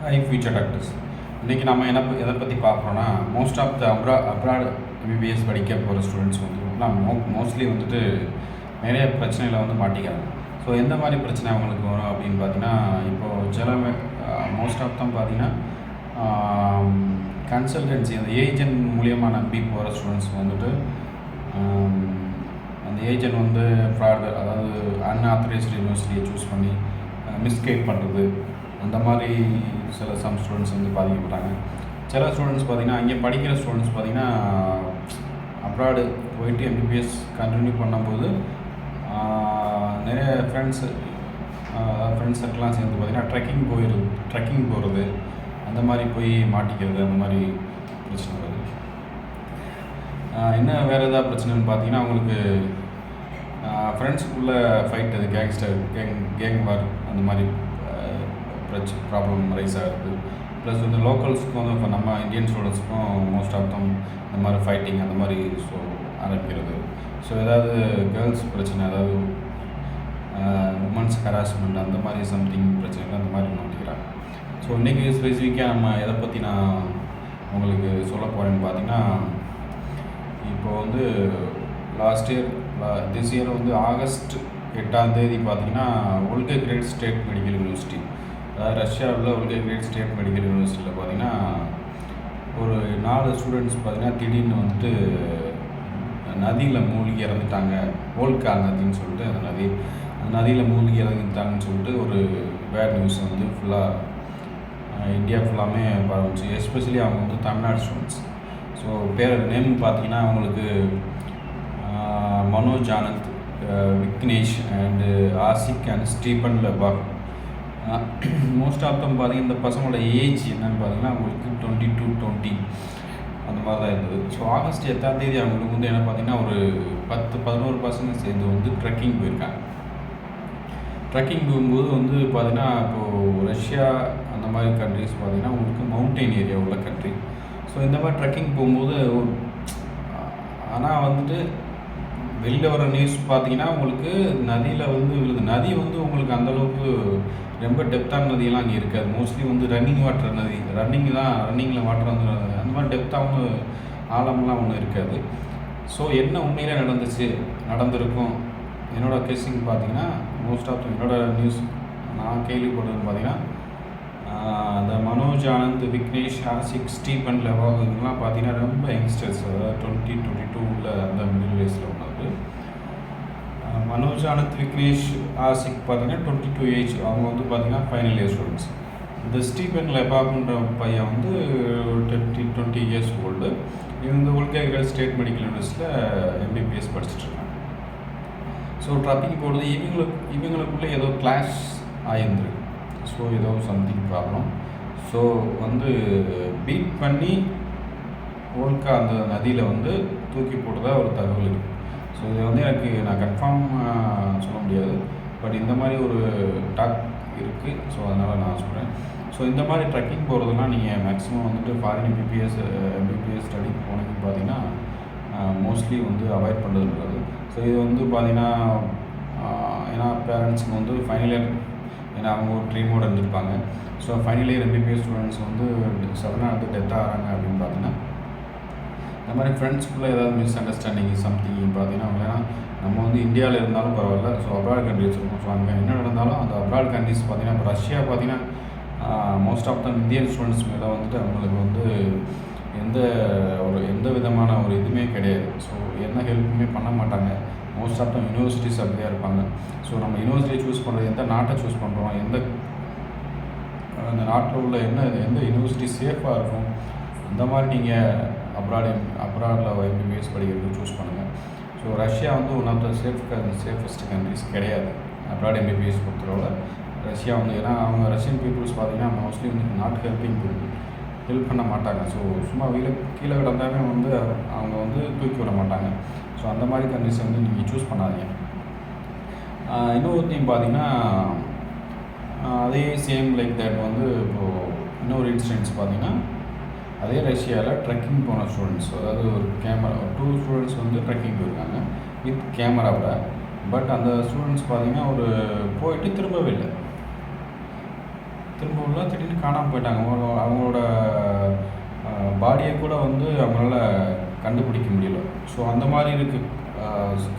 High future doctors. இன்றைக்கி நம்ம எதை பற்றி பார்க்குறோன்னா, most of the abroad MBBS படிக்க போகிற ஸ்டூடெண்ட்ஸ் மோஸ்ட்லி வந்துட்டு நிறைய பிரச்சனைகளை மாட்டிக்கிறாங்க. ஸோ எந்த மாதிரி பிரச்சனை அவங்களுக்கு வரும் அப்படின்னு பார்த்தீங்கன்னா, இப்போது சில மோஸ்ட் ஆஃப் தான் பார்த்தீங்கன்னா கன்சல்டன்சி அந்த ஏஜென்ட் மூலியமாக நம்பி போகிற ஸ்டூடெண்ட்ஸ் அந்த ஏஜென்ட் ஃப்ராடு, அதாவது அன்ஆத்தரைஸ்டு யூனிவர்சிட்டியை சூஸ் பண்ணி மிஸ்கைட் பண்ணுறது, அந்த மாதிரி சம் ஸ்டூடெண்ட்ஸ் பாதிக்கப்பட்டாங்க. சில ஸ்டூடெண்ட்ஸ் பார்த்திங்கன்னா, அங்கே படிக்கிற ஸ்டூடெண்ட்ஸ் பார்த்திங்கன்னா அப்ராடு போயிட்டு எம்பிபிஎஸ் கண்டினியூ பண்ணும்போது நிறைய ஃப்ரெண்ட்ஸ் சர்க்கிள்லாம் சேர்ந்து பார்த்திங்கன்னா ட்ரெக்கிங் போகிறது, அந்த மாதிரி போய் மாட்டிக்கிறது, அந்த மாதிரி பிரச்சனை வருது. என்ன வேறு ஏதாவது பிரச்சனைன்னு பார்த்தீங்கன்னா, அவங்களுக்கு ஃப்ரெண்ட்ஸுக்குள்ளே ஃபைட், அது கேங் வார், அந்த மாதிரி ப்ராப்ளம் ரைஸ் ஆகுது. ப்ளஸ் லோக்கல்ஸுக்கும் இப்போ நம்ம இந்தியன் ஸ்டூடெண்ட்ஸுக்கும் மோஸ்ட் ஆஃப் தம் இந்த மாதிரி ஃபைட்டிங் அந்த மாதிரி ஆரம்பிக்கிறது. ஸோ ஏதாவது கேர்ள்ஸ் பிரச்சனை, அதாவது உமன்ஸ் ஹராஸ்மெண்ட், அந்த மாதிரி சம்திங் பிரச்சனைகள் அந்த மாதிரி மாட்டிக்கிறாங்க. ஸோ இன்றைக்கி ஸ்பெசிஃபிக்காக நம்ம எதை பற்றி நான் உங்களுக்கு சொல்ல போகிறேன்னு பார்த்தீங்கன்னா, இப்போது திஸ் இயர் ஆகஸ்ட் 8 பார்த்தீங்கன்னா வோல்கோகிரேட் ஸ்டேட் மெடிக்கல் யூனிவர்சிட்டி, அதாவது ரஷ்யாவில் வோல்கோகிரேட் ஸ்டேட் மெடிக்கல் யூனிவர்சிட்டியில் பார்த்தீங்கன்னா ஒரு 4 ஸ்டூடெண்ட்ஸ் பார்த்தீங்கன்னா திடீர்னு நதியில் மூழ்கி இறந்துட்டாங்க. வோல்கா நதின்னு சொல்லிட்டு அந்த நதியில் மூழ்கி இறந்துட்டாங்கன்னு சொல்லிட்டு ஒரு பேட் நியூஸ் ஃபுல்லாக இந்தியா ஃபுல்லாமே பரவுச்சு. எஸ்பெஷலி அவங்க தமிழ்நாடு ஸ்டூடெண்ட்ஸ். ஸோ நேம் பார்த்தீங்கன்னா அவங்களுக்கு Manoj Anand, Vignesh and Aashiq and Stephen லெபாக். மோஸ்ட் ஆஃப் தம் பார்த்தீங்கன்னா இந்த பசங்களோட ஏஜ் என்னன்னு பார்த்தீங்கன்னா அவங்களுக்கு 22-20 அந்த மாதிரி தான் இருந்தது. ஸோ ஆகஸ்ட் 8 அவங்களுக்கு என்ன பார்த்தீங்கன்னா ஒரு 10-11 பசங்க சேர்ந்து ட்ரெக்கிங் போயிருக்காங்க. ட்ரெக்கிங் போகும்போது பார்த்தீங்கன்னா இப்போது ரஷ்யா அந்த மாதிரி கண்ட்ரிஸ் பார்த்தீங்கன்னா உங்களுக்கு மவுண்டெயின் ஏரியா உள்ள கண்ட்ரி. ஸோ இந்த மாதிரி ட்ரெக்கிங் போகும்போது ஆனால் வெளியில் வர நியூஸ் பார்த்தீங்கன்னா உங்களுக்கு நதியில் விழுது. நதி உங்களுக்கு அந்தளவுக்கு ரொம்ப டெப்த்தான நதியெல்லாம் அங்கே இருக்காது. மோஸ்ட்லி ரன்னிங் வாட்டர் நதி, ரன்னிங்கில் வாட்டர் அந்த மாதிரி டெப்த்தாகவும் ஆழம்லாம் ஒன்றும் இருக்காது. ஸோ என்ன உண்மையிலே நடந்திருக்கும் என்னோடய கேஸிங் பார்த்தீங்கன்னா, மோஸ்ட் ஆஃப் என்னோட நியூஸ் நான் கேள்விப்பட்டதுன்னு பார்த்தீங்கன்னா, அந்த மனோஜ் ஆனந்த், விக்னேஷ், ஆசிக், ஸ்டீபன் லெபாக் இதெல்லாம் பார்த்தீங்கன்னா ரொம்ப யங்ஸ்டர்ஸ், அதாவது 20-22 அந்த மிடில் வயசில் உள்ளது. மனோஜ் ஆனந்த், விக்னேஷ், ஆசிக் பார்த்தீங்கன்னா 22 ஏஜ். அவங்க பார்த்தீங்கன்னா ஃபைனல் இயர் ஸ்டூடெண்ட்ஸ். இந்த ஸ்டீபன் லெபாக்ன்ற பையன் 20 இயர்ஸ் ஓல்டு. இவங்க வோல்கோகிரேட் ஸ்டேட் மெடிக்கல் யூனிவர்சிட்டியில் எம்பிபிஎஸ் படிச்சுட்ருக்காங்க. ஸோ ட்ரெக்கிங் போகிறது இவங்களுக்குள்ளே ஏதோ கிளாஷ் ஆகியிருந்துருக்கு. ஸோ ஏதோ சம்திங் ப்ராப்ளம். ஸோ பீட் பண்ணி வோல்கா அந்த நதியில் தூக்கி போட்டதா ஒரு தகவல் இருக்குது. ஸோ இதை எனக்கு நான் கன்ஃபார்ம் சொல்ல முடியாது, பட் இந்த மாதிரி ஒரு டாக் இருக்குது. ஸோ அதனால் நான் சொல்கிறேன். ஸோ இந்த மாதிரி ட்ரெக்கிங் போகிறதுலாம் நீங்கள் மேக்ஸிமம் ஃபாரின் எம்பிபிஎஸ் ஸ்டடிக்கு போனீங்கன்னு பார்த்தீங்கன்னா மோஸ்ட்லி அவாய்ட் பண்ணுறது நல்லது. ஸோ இது பார்த்தீங்கன்னா ஏன்னா பேரண்ட்ஸுக்கு ஃபைனல் இயர், ஏன்னா அவங்க ஒரு ட்ரீமோடு இருந்திருப்பாங்க. So final year MBBS students சடனாக டெத் ஆகிறாங்க அப்படின்னு பார்த்தீங்கன்னா, இந்த மாதிரி ஃப்ரெண்ட்ஸ்குள்ளே ஏதாவது மிஸ் அண்டர்ஸ்டாண்டிங் சம்திங் பார்த்தீங்கன்னா ஏன்னா நம்ம இந்தியாவில் இருந்தாலும் பரவாயில்ல, ஸோ அப்ராட் கண்ட்ரிஸ் இருக்கும். ஸோ அங்கே என்ன நடந்தாலும் அந்த அப்ராட் கண்ட்ரிஸ் பார்த்தீங்கன்னா, இப்போ ரஷ்யா பார்த்தீங்கன்னா most of the Indian students மேலே அவங்களுக்கு எந்த விதமான ஒரு இதுவுமே கிடையாது. ஸோ என்ன ஹெல்ப்புமே பண்ண மாட்டாங்க. மோஸ்ட் ஆஃப் த யூனிவர்சிட்டிஸ் அப்படியே இருப்பாங்க. ஸோ நம்ம யூனிவர்சிட்டியை சூஸ் பண்ணுறது, எந்த நாட்டை சூஸ் பண்ணுறோம், அந்த நாட்டில் உள்ள எந்த யூனிவர்சிட்டி சேஃபாக இருக்கும், அந்த மாதிரி நீங்கள் அப்ராடில் எம்பிபிஎஸ் படிக்கிறது சூஸ் பண்ணுங்கள். So Russia one of the safest countries கிடையாது அப்ராட் எம்பிபிஎஸ் பொறுத்தளவு. ரஷ்யா ஏன்னா அவங்க ரஷ்யன் பீப்புள்ஸ் பார்த்தீங்கன்னா mostly not helping people, help பண்ண மாட்டாங்க. ஸோ சும்மா கீழே கிடந்தாவே அவங்க தூக்கி விட மாட்டாங்க. ஸோ அந்த மாதிரி கண்ட்ரிஸ் நீங்கள் சூஸ் பண்ணாதீங்க. இன்னொருத்தையும் பார்த்தீங்கன்னா அதே சேம் லைக் தட் இப்போது இன்னொரு இன்சிடென்ட்ஸ் பார்த்தீங்கன்னா, அதே ரஷ்யாவில் ட்ரெக்கிங் போன ஸ்டூடெண்ட்ஸ், அதாவது ஒரு கேமரா 2 ஸ்டூடெண்ட்ஸ் ட்ரெக்கிங் போயிருக்காங்க வித் கேமராவில். பட் அந்த ஸ்டூடெண்ட்ஸ் பார்த்தீங்கன்னா போயிட்டு திரும்பவே இல்லை. திரும்பவும் திடீர்னு காணாமல் போயிட்டாங்க. அவங்களோட பாடியை கூட வந்து அவங்களால கண்டுபிடிக்க முடியல. ஸோ அந்த மாதிரி இருக்க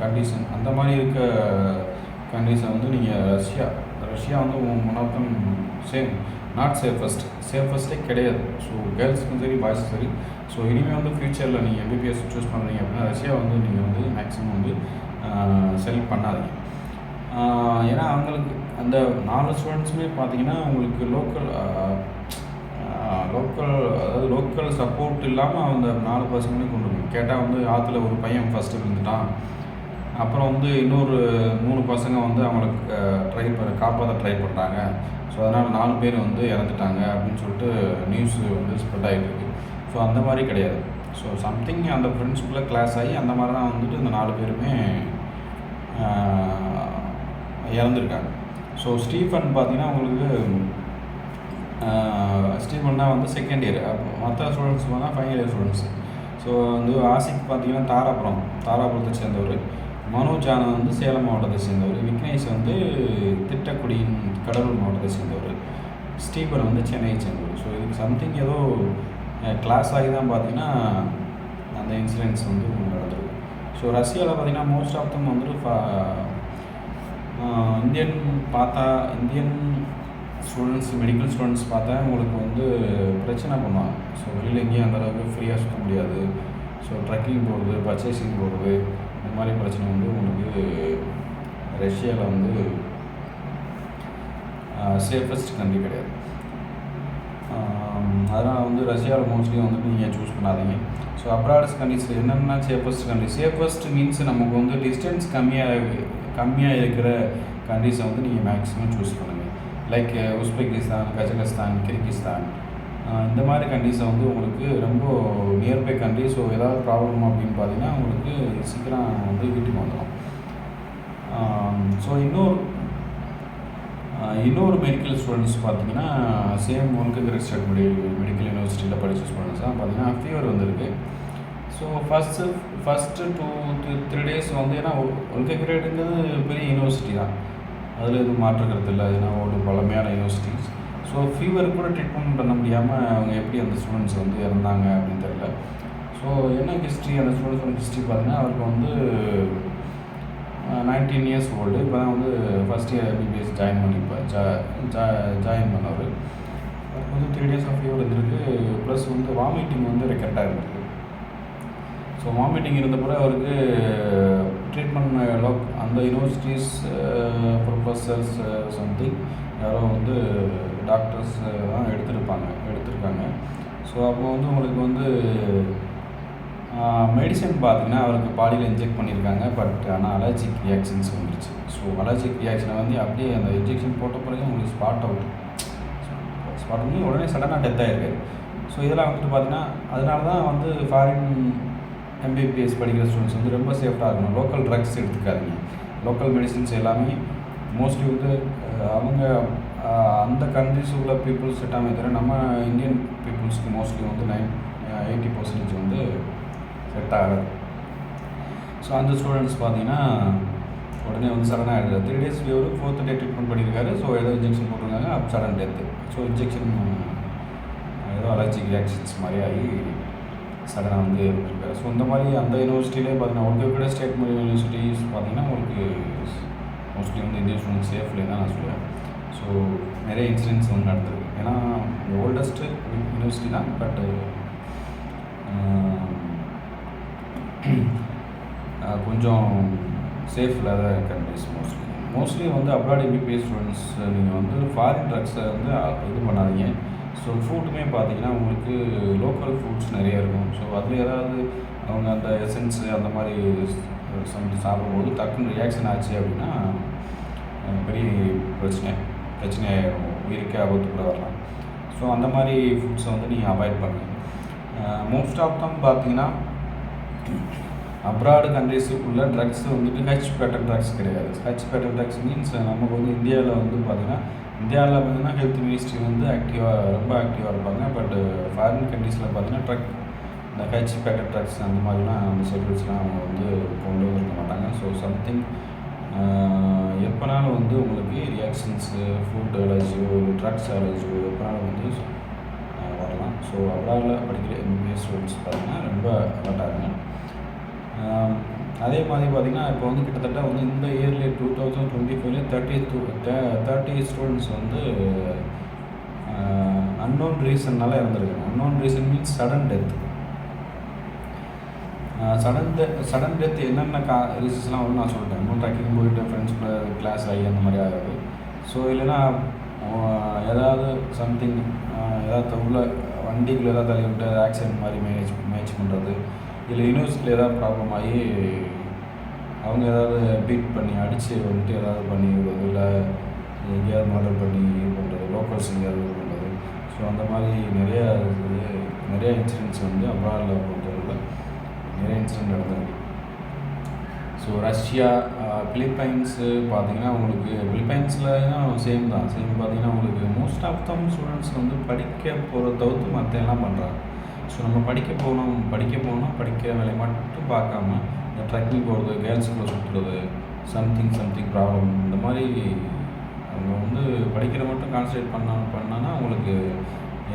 கண்டிஷன், அந்த மாதிரி இருக்க கண்டிஷன் வந்து நீங்கள் ரஷ்யா வந்து ஒன் ஆஃப் தம் நாட் சேஃபஸ்ட்டே கிடையாது. ஸோ கேர்ள்ஸுக்கும் சரி பாய்ஸுக்கும் சரி. ஸோ இனிமேல் வந்து ஃப்யூச்சரில் நீங்கள் எம்பிபிஎஸ் சூஸ் பண்ணுறீங்க அப்படின்னா ரஷ்யா வந்து நீங்கள் வந்து மேக்ஸிமம் வந்து செலக்ட் பண்ணாதீங்க. ஏன்னா அவங்களுக்கு அந்த 4 ஸ்டூடெண்ட்ஸுமே பார்த்தீங்கன்னா உங்களுக்கு அதாவது லோக்கல் சப்போர்ட் இல்லாமல் அந்த 4 பசங்களையும் கொண்டு போய் கேட்டால் வந்து ஆற்றுல ஒரு பையன் ஃபஸ்ட்டு இருந்துட்டான். அப்புறம் வந்து இன்னொரு 3 பசங்க வந்து அவங்களுக்கு காப்பாற்ற ட்ரை பண்ணுறாங்க. ஸோ அதனால் 4 பேர் வந்து இறந்துட்டாங்க அப்படின்னு சொல்லிட்டு நியூஸ் வந்து ஸ்ப்ரெட் ஆகிட்டு இருக்கு. ஸோ அந்த மாதிரி கிடையாது. ஸோ சம்திங் அந்த ஃப்ரெண்ட்ஸ்குள்ளே கிளாஸ் ஆகி அந்த மாதிரி தான் வந்துட்டு இந்த 4 பேருமே இறந்துருக்காங்க. ஸோ ஸ்டீஃபன் பார்த்தீங்கன்னா உங்களுக்கு ஸ்டீஃபன் தான் வந்து செகண்ட் இயர், மற்ற ஸ்டூடெண்ட்ஸ் பார்த்தா ஃபைனல் இயர் ஸ்டூடெண்ட்ஸு. ஸோ வந்து ஆசிக் பார்த்தீங்கன்னா தாராபுரத்தை சேர்ந்தவர், மனோஜ் வந்து சேலம் மாவட்டத்தை சேர்ந்தவர், விக்னேஷ் வந்து திட்டக்குடியின் கடலூர் மாவட்டத்தை சேர்ந்தவர், ஸ்டீபன் வந்து சென்னையை சேர்ந்தவர். ஸோ இதுக்கு சம்திங் ஏதோ கிளாஸ் ஆகி தான் பார்த்தீங்கன்னா அந்த இன்சிடென்ட்ஸ் வந்து நடந்திருக்கு. ஸோ ரஷ்யாவில் பார்த்தீங்கன்னா மோஸ்ட் ஆஃப் தம் வந்துட்டு இந்தியன் ஸ்டூடெண்ட்ஸ், மெடிக்கல் ஸ்டூடெண்ட்ஸ் பார்த்தா உங்களுக்கு வந்து பிரச்சனை பண்ணுவாங்க. ஸோ வெளியில் எங்கேயும் அந்தளவுக்கு ஃப்ரீயாக சுற்ற முடியாது. ஸோ ட்ரெக்கிங் போகிறது, பர்ச்சேசிங் போகிறது, இந்த மாதிரி பிரச்சனை வந்து உங்களுக்கு ரஷ்யாவில் வந்து சேஃபஸ்ட் கண்ட்ரி கிடையாது. அதனால் வந்து ரஷ்யாவில் மோஸ்ட்லி வந்துட்டு நீங்கள் சூஸ் பண்ணாதீங்க. ஸோ அப்ராட்ஸ் கண்ட்ரிஸில் என்னென்னா சேஃபஸ்ட் மீன்ஸ் நமக்கு வந்து டிஸ்டன்ஸ் கம்மியாக இருக்கிற கண்ட்ரிஸை வந்து நீங்கள் மேக்ஸிமம் சூஸ் பண்ணுங்கள். லைக் உஸ்பெகிஸ்தான், கஜகஸ்தான், கிர்கிஸ்தான், இந்த மாதிரி கண்ட்ரிஸை வந்து உங்களுக்கு ரொம்ப நியர்பை கண்ட்ரி. ஸோ ஏதாவது ப்ராப்ளம் அப்படின்னு பார்த்தீங்கன்னா உங்களுக்கு சீக்கிரம் வந்து வீட்டுக்கு வந்துடும். ஸோ இன்னொரு மெடிக்கல் ஸ்டூடெண்ட்ஸ் பார்த்தீங்கன்னா சேம் ஒன்ககிரி ஸ்டேட் மெடிக்கல் யூனிவர்சிட்டியில் படித்த ஸ்டூடெண்ட்ஸ் தான் பார்த்தீங்கன்னா ஃபீவர் வந்திருக்கு. ஸோ ஃபஸ்ட்டு 2-3 days வந்து ஏன்னா ஒன்ககிரேடுங்கிறது பெரிய யூனிவர்சிட்டி தான், அதில் எதுவும் மாற்றுக்கிறது இல்லை. ஏன்னா ஒரு பழமையான யூனிவர்சிட்டிஸ். ஸோ ஃபீவர் கூட ட்ரீட்மெண்ட் பண்ண முடியாமல் அவங்க எப்படி அந்த ஸ்டூடெண்ட்ஸ் வந்து இறந்தாங்க அப்படின்னு தெரியல. ஸோ என்ன ஹிஸ்ட்ரி, அந்த ஸ்டூடெண்ட்ஸோட ஹிஸ்ட்ரி பார்த்தீங்கன்னா அவருக்கு வந்து 19 years ஓல்டு. இப்போ தான் வந்து ஃபஸ்ட் இயர் எம்பிபிஎஸ் ஜாயின் பண்ணவர். அவருக்கு வந்து 3 days ஆஃப் ஃபீவர் இருந்திருக்கு. ப்ளஸ் வந்து வாமிட்டிங் வந்து ரெக்கரெக்டாக இருந்திருக்கு. ஸோ வாமிட்டிங் இருந்தப்போ அவருக்கு ட்ரீட்மெண்ட் அந்த யூனிவர்சிட்டிஸ் ப்ரொஃபஸர்ஸ் சம்திங் யாரோ வந்து டாக்டர்ஸ் தான் எடுத்திருக்காங்க. ஸோ அப்போ வந்து உங்களுக்கு வந்து மெடிசன் பார்த்தீங்கன்னா அவருக்கு பாடியில் இன்ஜெக்ட் பண்ணியிருக்காங்க. பட் ஆனால் அலர்ஜிக் ரியாக்ஷன்ஸ் வந்துருச்சு. ஸோ அலர்ஜிக் ரியாக்ஷனை வந்து அப்படியே அந்த இன்ஜெக்ஷன் போட்ட பிறகு உங்களுக்கு ஸ்பாட் பண்ணி உடனே சடனாக டெத் ஆகிருக்கு. ஸோ இதெல்லாம் வந்துட்டு பார்த்தீங்கன்னா அதனால தான் வந்து ஃபாரின் எம்பிபிஎஸ் படிக்கிற ஸ்டூடெண்ட்ஸ் வந்து ரொம்ப சேஃப்டாக இருக்கணும். லோக்கல் ட்ரக்ஸ் எடுத்துக்காதீங்க. லோக்கல் மெடிசின்ஸ் எல்லாமே மோஸ்ட்லி வந்து அவங்க அந்த கண்ட்ரிஸ் உள்ள பீப்புள்ஸ் செட்டாமே தவிர நம்ம இந்தியன் பீப்புள்ஸ்க்கு மோஸ்ட்லி வந்து 80% வந்து செட் ஆகாது. ஸோ அந்த ஸ்டூடெண்ட்ஸ் பார்த்தீங்கன்னா உடனே வந்து சடனாக ஆகிடுது. 3 days fever, 4th day treatment பண்ணியிருக்காரு. ஸோ ஏதோ இன்ஜெக்ஷன் போட்டிருக்காங்க, சடன் டெத்து. ஸோ இன்ஜெக்ஷன் ஏதோ அலர்ஜிக் ரியாக்ஷன்ஸ் மாதிரி ஆகி சடனாக வந்து இருந்திருக்காரு. ஸோ இந்த மாதிரி அந்த யூனிவர்சிட்டியிலே பார்த்தீங்கன்னா ஒன்ககிரி ஸ்டேட் யூனிவர்சிட்டிஸ் பார்த்தீங்கன்னா உங்களுக்கு மோஸ்ட்லி வந்து இந்தியன் ஸ்டூடெண்ட்ஸ் சேஃப்லேயே தான் நான் சொல்லுவேன். ஸோ நிறைய இன்சிடென்ட்ஸ் வந்து நடந்திருக்கு. ஏன்னா ஓல்டஸ்ட்டு யூனிவர்சிட்டி தான், பட் கொஞ்சம் சேஃப் இல்லாத கண்ட்ரிஸ் மோஸ்ட்லி வந்து அப்ராட் எம்பிபிஎஸ் ஸ்டூடெண்ட்ஸ் நீங்கள் வந்து ஃபாரின் ட்ரக்ஸை வந்து இது பண்ணாதீங்க. ஸோ ஃபுட்டுமே பார்த்தீங்கன்னா உங்களுக்கு லோக்கல் ஃபுட்ஸ் நிறைய இருக்கும். ஸோ அதில் ஏதாவது அவங்க அந்த எசன்ஸு அந்த மாதிரி சாப்பிடும்போது டக்குன்னு ரியாக்ஷன் ஆச்சு அப்படின்னா பெரிய பிரச்சனையாயிடும், உயிருக்கே ஆபத்து கூட வரலாம். ஸோ அந்த மாதிரி ஃபுட்ஸை வந்து நீங்கள் அவாய்ட் பண்ணுங்கள். மோஸ்ட் ஆஃப் தம் பார்த்தீங்கன்னா அப்ராடு கண்ட்ரிஸுக்குள்ள ட்ரக்ஸ் வந்துட்டு ஹெச் பேட்டர்ன் ட்ரக்ஸ் கிடையாது. ஹெச் பேட்டர்ன் ட்ரக்ஸ் மீன்ஸ் நமக்கு வந்து இந்தியாவில் வந்து பார்த்திங்கன்னா ஹெல்த் மினிஸ்ட்ரி வந்து ரொம்ப ஆக்டிவாக இருப்பாங்க. பட் ஃபாரின் கண்ட்ரீஸில் பார்த்தீங்கன்னா இந்த ஹெச் பேட்டர்ன் ட்ரக்ஸ் அந்த மாதிரிலாம் அந்த ஷெட்யூல்ஸ்லாம் அவங்க வந்து கொண்டு வந்துருக்க மாட்டாங்க. ஸோ சம்திங் எப்போனாலும் வந்து உங்களுக்கு ரியாக்ஷன்ஸு, ஃபுட் அலர்ஜியோ, ட்ரக்ஸ் அலர்ஜியோ எப்போனாலும் வந்து வரலாம். ஸோ அப்ராடில் படிக்கிற எம்பிபிஎஸ் ஸ்டூடெண்ட்ஸ் பார்த்திங்கன்னா ரொம்ப அலர்ட்டாக இருங்க. அதே மாதிரி பார்த்திங்கன்னா இப்போ வந்து கிட்டத்தட்ட வந்து இந்த இயர்லேயே 2025 30 ஸ்டூடெண்ட்ஸ் வந்து அன்னோன் ரீசன்னால் இறந்துருக்காங்க. Unknown reason means sudden death. Sudden death என்னென்ன ரீசன்ஸ்லாம் வந்து நான் சொல்லிட்டேன். இன்னும் ட்ரக்கிங் போயிட்டு ஃப்ரெண்ட்ஸ் கிளாஸ் ஆகி அந்த மாதிரி ஆகாது. ஸோ இல்லைன்னா ஏதாவது சம்திங் ஏதாவது உள்ள வண்டிக்குள்ளே ஏதாவது தள்ளி விட்டு ஆக்சிடென்ட் மாதிரி மேனேஜ் பண்ணுறது, இல்லை யூனிவர்சிட்டியில் ஏதாவது ப்ராப்ளம் ஆகி அவங்க ஏதாவது பீட் பண்ணி அடித்து வந்துட்டு ஏதாவது பண்ணி விடுறது, இல்லை எங்கேயாவது மர்டர் பண்ணி இது பண்ணுறது, லோக்கல்ஸ் எங்கேயாவது இது பண்ணுறது. ஸோ அந்த மாதிரி நிறைய இன்சிடென்ட்ஸ் வந்து அப்ராடில் பொறுத்தவரையில் நிறைய இன்சிடென்ட் நடந்திருக்கு. ஸோ ரஷ்யா, பிலிப்பைன்ஸு பார்த்திங்கன்னா உங்களுக்கு பிலிப்பைன்ஸ்லாம் சேம் பார்த்திங்கன்னா உங்களுக்கு மோஸ்ட் ஆஃப் தம் ஸ்டூடெண்ட்ஸ் வந்து படிக்க போகிறத தவிர்த்து மற்ற எல்லாம் பண்ணுறாங்க. ஸோ நம்ம படிக்க போனோம் படிக்கிற வேலையை மட்டும் பார்க்காம இந்த ட்ரெக்கிங் போகிறது, கேர்ள்ஸுக்குள்ளே சுற்றுறது, சம்திங் ப்ராப்ளம் இந்த மாதிரி அவங்க வந்து படிக்கிற மட்டும் கான்சன்ட்ரேட் பண்ணான்னா அவங்களுக்கு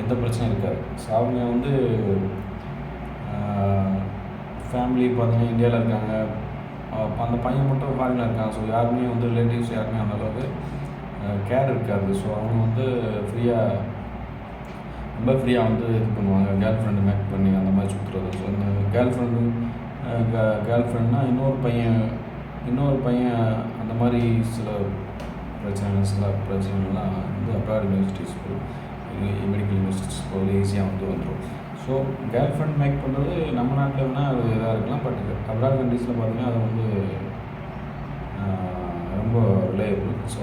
எந்த பிரச்சனையும் இருக்காது. ஸோ அவங்க வந்து ஃபேமிலி பார்த்திங்கன்னா இந்தியாவில் இருக்காங்க, அந்த பையன் மட்டும் ஃபாரினில் இருக்காங்க. ஸோ யாருமே வந்து ரிலேட்டிவ்ஸ் யாருமே அந்தளவுக்கு கேர் இருக்காது. ஸோ அவங்க வந்து ரொம்ப ஃப்ரீயாக வந்து இது பண்ணுவாங்க, கேர்ள் ஃப்ரெண்டு மேக் பண்ணி அந்த மாதிரி சுற்றுறது. ஸோ இந்த கேர்ள் ஃப்ரெண்ட்னால் இன்னொரு பையன் அந்த மாதிரி சில பிரச்சனைகள்லாம் வந்து அப்ராட் யூனிவர்சிட்டிஸ் மெடிக்கல் யூனிவர்சிட்டிஸ் போது ஈஸியாக வந்து வந்துடும். ஸோ கேர்ள் ஃப்ரெண்ட் மேக் பண்ணுறது நம்ம நாட்டில் வேணால் அது இதாக இருக்கலாம். பட் அப்ராட் கண்ட்ரீஸில் பார்த்திங்கன்னா அது வந்து ரொம்ப ரிலையபிள். ஸோ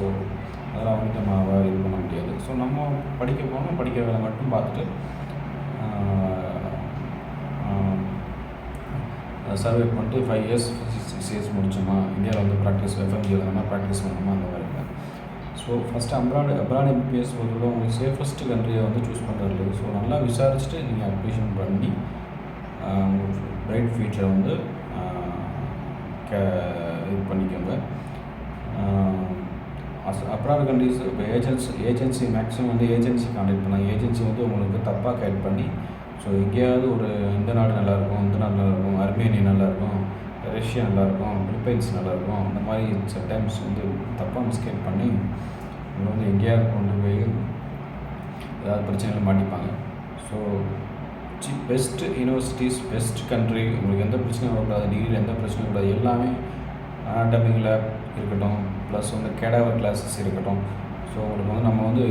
அதெல்லாம் வந்துட்டு நம்ம இது பண்ண முடியாது. ஸோ நம்ம படிக்கிற வேலை மட்டும் பார்த்துட்டு சர்வே பண்ணிட்டு 5 இயர்ஸ் 6 இயர்ஸ் முடிச்சோமா, இந்தியாவில் வந்து எஃப்எம்ஜி எழுதணுமா, ப்ராக்டிஸ் பண்ணணுமா அந்த மாதிரி இல்லை. ஸோ ஃபஸ்ட்டு அப்ராட் எம்பிபிஎஸ் பொறுத்தவரை உங்களுக்கு சேஃபஸ்ட் கண்ட்ரியை வந்து சூஸ் பண்ணுறது. ஸோ நல்லா விசாரிச்சுட்டு நீங்கள் அட்மிஷன் பண்ணி பிரைட் ஃபியூச்சரை வந்து இது பண்ணிக்கோங்க. அப்ராட் கண்ட்ரீஸ் இப்போ ஏஜென்சி மேக்ஸிமம் வந்து ஏஜென்சி கான்டாக்ட் பண்ணாங்க. ஏஜென்சி வந்து உங்களுக்கு தப்பாக கைட் பண்ணி ஸோ எங்கேயாவது ஒரு இந்த நாடு நல்லாயிருக்கும், அர்மேனியா நல்லாயிருக்கும், ரஷ்யா நல்லாயிருக்கும், பிலிப்பைன்ஸ் நல்லாயிருக்கும், அந்த மாதிரி சம்டைம்ஸ் வந்து தப்பாக மிஸ்கைட் பண்ணி இவங்க வந்து எங்கேயாவது கொண்டு போய் ஏதாவது பிரச்சனைகள் மாட்டிப்பாங்க. So best universities, best country, உங்களுக்கு எந்த பிரச்சனையும் வரக்கூடாது, டிகிரியில் எந்த பிரச்சனையும் கூடாது, எல்லாமே அனாட்டமிக் லேப் இருக்கட்டும், ப்ளஸ் வந்து கேடாவர் கிளாஸஸ் இருக்கட்டும். ஸோ உங்களுக்கு வந்து நம்ம வந்து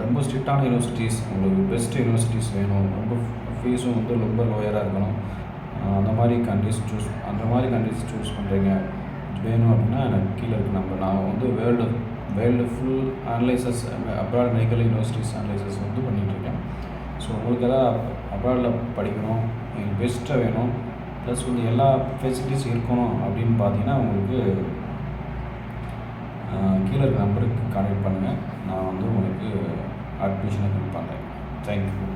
ரொம்ப ஸ்ட்ரிக்டான யூனிவர்சிட்டிஸ், உங்களுக்கு பெஸ்ட் யூனிவர்சிட்டிஸ் வேணும், ரொம்ப ஃபீஸும் வந்து ரொம்ப லோயராக இருக்கணும், அந்த மாதிரி கண்ட்ரிஸ் சூஸ் பண்ணுறீங்க வேணும் அப்படின்னா எனக்கு கீழே இருக்குது நான் வந்து world full analysis, abroad medical universities analysis வந்து பண்ணிகிட்ருக்கேன். ஸோ உங்களுக்கு எதாவது அப்ராடில் படிக்கணும், எனக்கு பெஸ்ட்டாக வேணும், ப்ளஸ் வந்து எல்லா ஃபெசிலிட்டிஸ் இருக்கணும் அப்படின்னு பார்த்தீங்கன்னா உங்களுக்கு கீழே இருக்க நம்பருக்கு கான்டாக்ட் பண்ணுங்கள். நான் வந்து உங்களுக்கு அட்மிஷனை ஹெல்ப் பண்ணுறேன். தேங்க்யூ.